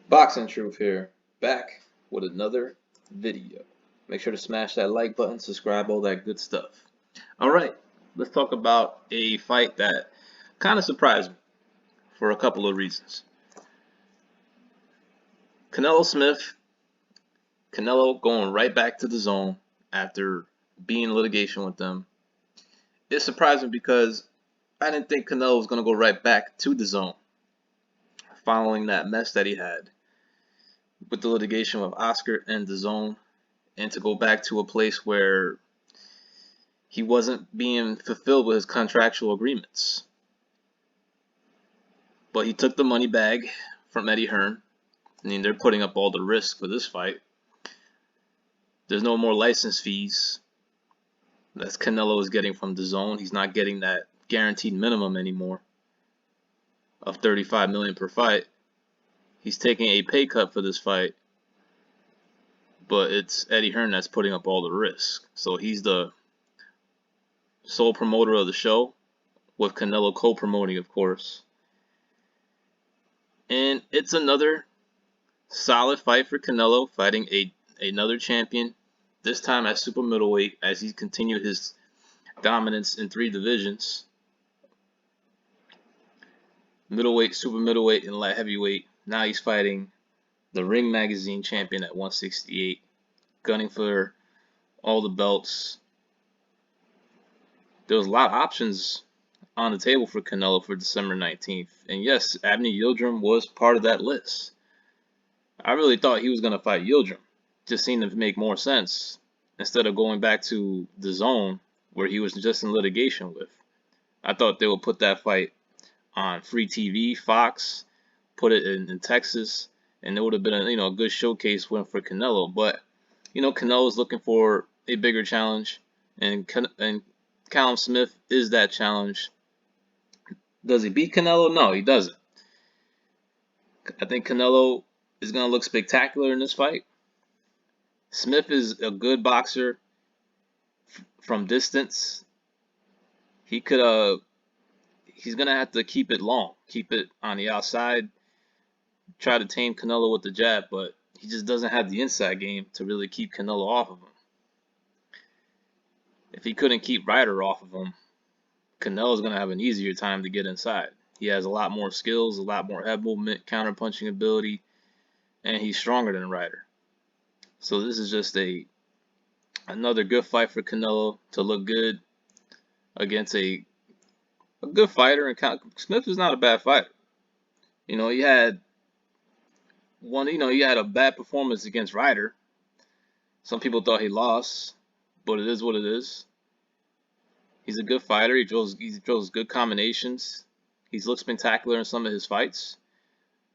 Boxing Truth here, back with another video. Make sure to smash that like button, subscribe, all that good stuff. Alright, let's talk about a fight that kind of surprised me for a couple of reasons. Canelo Smith, Canelo going right back to the zone after being in litigation with them. It surprised me because I didn't think Canelo was going to go right back to the zone following that mess that he had with the litigation with Oscar and the zone, and to go back to a place where he wasn't being fulfilled with his contractual agreements. But he took the money bag from Eddie Hearn. I mean, they're putting up all the risk for this fight. There's no more license fees that Canelo is getting from the zone. He's not getting that guaranteed minimum anymore of $35 million per fight. He's taking a pay cut for this fight, but it's Eddie Hearn that's putting up all the risk. So he's the sole promoter of the show, with Canelo co-promoting, of course. And it's another solid fight for Canelo, fighting another champion, this time at super middleweight, as he's continued his dominance in 3 divisions: middleweight, super middleweight, and light heavyweight. Now he's fighting the Ring Magazine champion at 168, gunning for all the belts. There was a lot of options on the table for Canelo for December 19th. And yes, Abney Yildirim was part of that list. I really thought he was going to fight Yildirim. Just seemed to make more sense instead of going back to the zone where he was just in litigation with. I thought they would put that fight on free TV, Fox, put it in Texas, and it would have been a good showcase win for Canelo. But Canelo's looking for a bigger challenge, and Callum Smith is that challenge. Does he beat Canelo? No, he doesn't. I think Canelo is going to look spectacular in this fight. Smith is a good boxer from distance. He's going to have to keep it long, keep it on the outside, try to tame Canelo with the jab, but he just doesn't have the inside game to really keep Canelo off of him. If he couldn't keep Ryder off of him, Canelo's going to have an easier time to get inside. He has a lot more skills, a lot more head movement, counter-punching ability, and he's stronger than Ryder. So this is just another good fight for Canelo to look good against a good fighter. And Smith is not a bad fighter. He had a bad performance against Ryder. Some people thought he lost, but it is what it is. He's a good fighter. He throws good combinations. He's looked spectacular in some of his fights,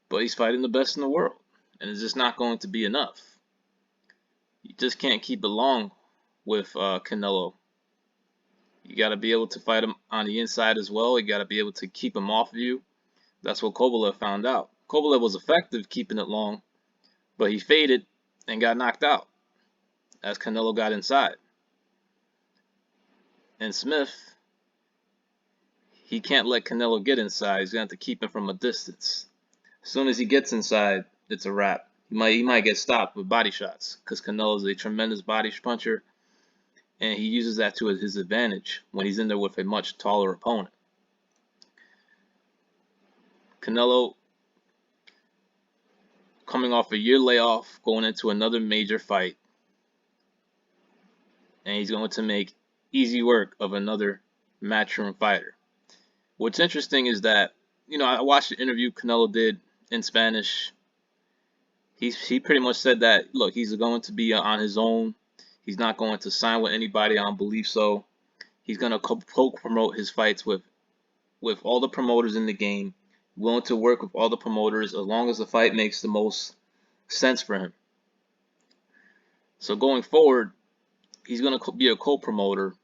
but he's fighting the best in the world, and it's just not going to be enough. You just can't keep it long with Canelo. You got to be able to fight him on the inside as well. You got to be able to keep him off of you. That's what Kovalev found out. Kovalev was effective keeping it long, but he faded and got knocked out as Canelo got inside. And Smith, he can't let Canelo get inside. He's going to have to keep him from a distance. As soon as he gets inside, it's a wrap. He might get stopped with body shots because Canelo is a tremendous body puncher, and he uses that to his advantage when he's in there with a much taller opponent. Canelo, coming off a year layoff, going into another major fight, and he's going to make easy work of another Matchroom fighter. What's interesting is that, I watched the interview Canelo did in Spanish. He pretty much said that, look, he's going to be on his own. He's not going to sign with anybody. I don't believe so. He's going to co-promote his fights with all the promoters in the game, willing to work with all the promoters as long as the fight makes the most sense for him. So going forward, he's going to be a co-promoter.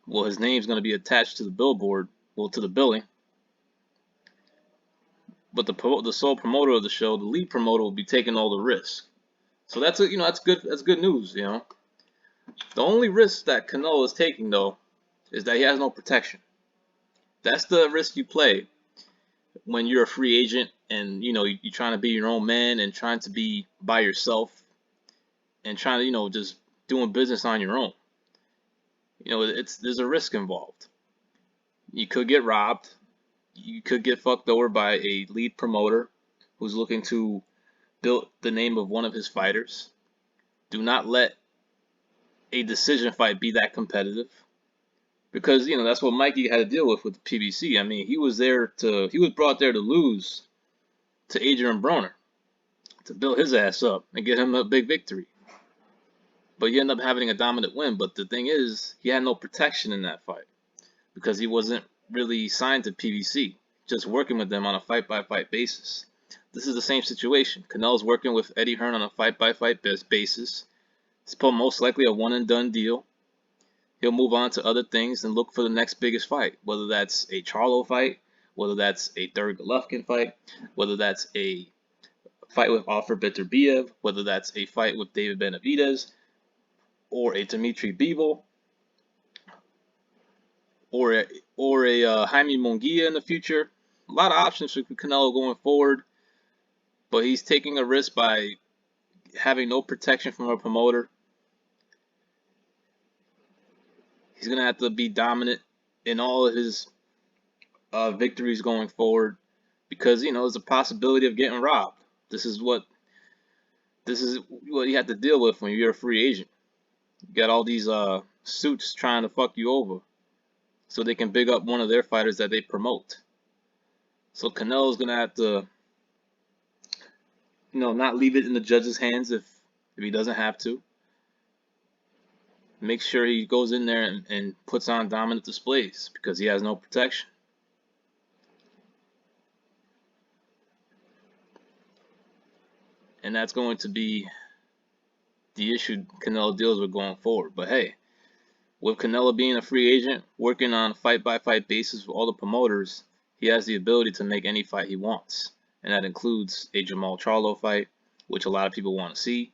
Well, his name's going to be attached to the billboard, to the billing. But the sole promoter of the show, the lead promoter, will be taking all the risk. So that's good. That's good news. The only risk that Canelo is taking, though, is that he has no protection. That's the risk you play when you're a free agent and you're trying to be your own man and trying to be by yourself and trying to just doing business on your own. There's a risk involved. You could get robbed. You could get fucked over by a lead promoter who's looking to build the name of one of his fighters. Do not let a decision fight be that competitive, because that's what Mikey had to deal with the PBC. I mean, he was brought there to lose to Adrian Broner to build his ass up and get him a big victory. But he ended up having a dominant win. But the thing is, he had no protection in that fight because he wasn't really signed to PBC, just working with them on a fight-by-fight basis. This is the same situation. Canelo's working with Eddie Hearn on a fight-by-fight basis. It's most likely a one-and-done deal. He'll move on to other things and look for the next biggest fight, whether that's a Charlo fight, whether that's a third Golovkin fight, whether that's a fight with Arthur Beterbiev, whether that's a fight with David Benavidez, or a Dimitri Bivol, or a Jaime Munguia in the future. A lot of options for Canelo going forward, but he's taking a risk by having no protection from a promoter. He's going to have to be dominant in all of his victories going forward because, there's a possibility of getting robbed. This is what you have to deal with when you're a free agent. You got all these suits trying to fuck you over so they can big up one of their fighters that they promote. So Canelo's going to have to, not leave it in the judge's hands if he doesn't have to. Make sure he goes in there and puts on dominant displays because he has no protection. And that's going to be the issue Canelo deals with going forward. But hey, with Canelo being a free agent, working on a fight-by-fight basis with all the promoters, he has the ability to make any fight he wants. And that includes a Jamal Charlo fight, which a lot of people want to see,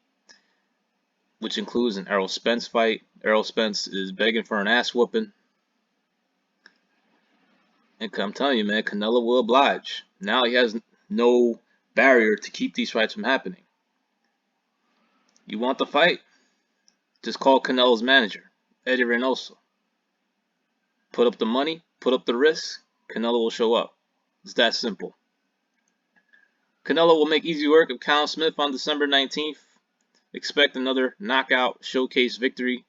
which includes an Errol Spence fight. Errol Spence is begging for an ass whooping. And I'm telling you, man, Canelo will oblige. Now he has no barrier to keep these fights from happening. You want the fight? Just call Canelo's manager, Eddie Reynoso. Put up the money, put up the risk, Canelo will show up. It's that simple. Canelo will make easy work of Callum Smith on December 19th. Expect another knockout showcase victory,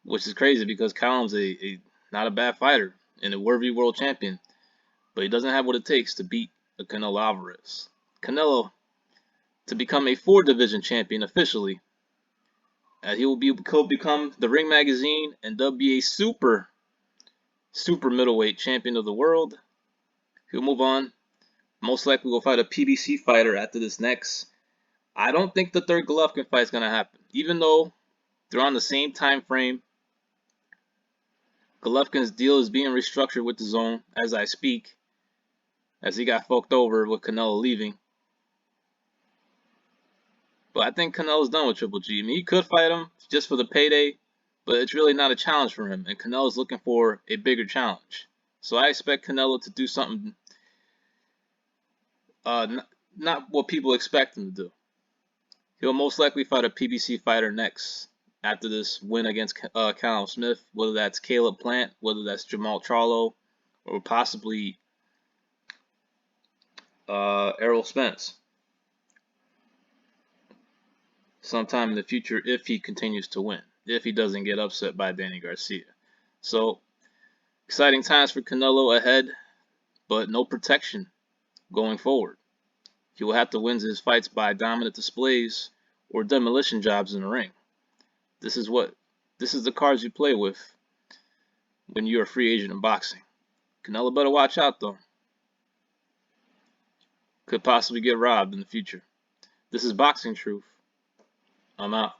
which is crazy because Callum's not a bad fighter and a worthy world champion, but he doesn't have what it takes to beat a Canelo Alvarez. Canelo, to become a 4-division champion officially, he'll become the Ring Magazine and WBA super middleweight champion of the world. He'll move on. Most likely will fight a PBC fighter after this next. I don't think the third Golovkin fight is going to happen. Even though they're on the same time frame, Golovkin's deal is being restructured with Dazn as I speak, as he got fucked over with Canelo leaving. But I think Canelo's done with Triple G. I mean, he could fight him just for the payday, but it's really not a challenge for him, and Canelo's looking for a bigger challenge. So I expect Canelo to do something not what people expect him to do. He'll most likely fight a PBC fighter next after this win against Callum Smith, whether that's Caleb Plant, whether that's Jamal Charlo, or possibly Errol Spence sometime in the future if he continues to win, if he doesn't get upset by Danny Garcia. So, exciting times for Canelo ahead, but no protection going forward. He will have to win his fights by dominant displays or demolition jobs in the ring. This is the cards you play with when you're a free agent in boxing. Canelo better watch out though. Could possibly get robbed in the future. This is Boxing Truth. I'm out.